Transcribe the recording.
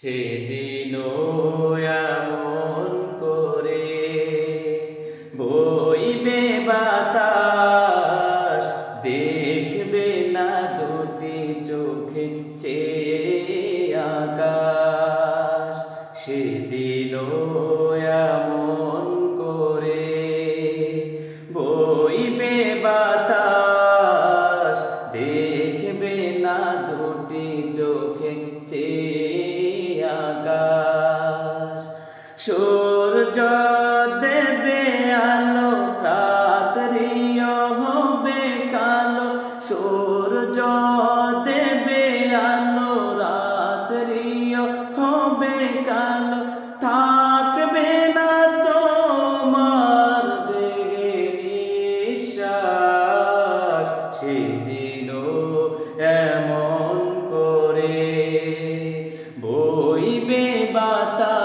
সেদিনও এমন করে বইবে বাতাস, দেখবে না দুটি চোখে চেয়ে আকাশ। সেদিনও এমন করে বইবে বাতাস, দেখবে না দুটি চোখে চেয়ে আকাশ। সূর্য দেবে আলো, রাত্রিও হবে কালো। সূর্য দেবে আলো, রাত্রিও হবে কালো। থাকবে না তোমার দেহে নিঃশ্বাস, সেদিনও এমন করে বইবে বাতাস।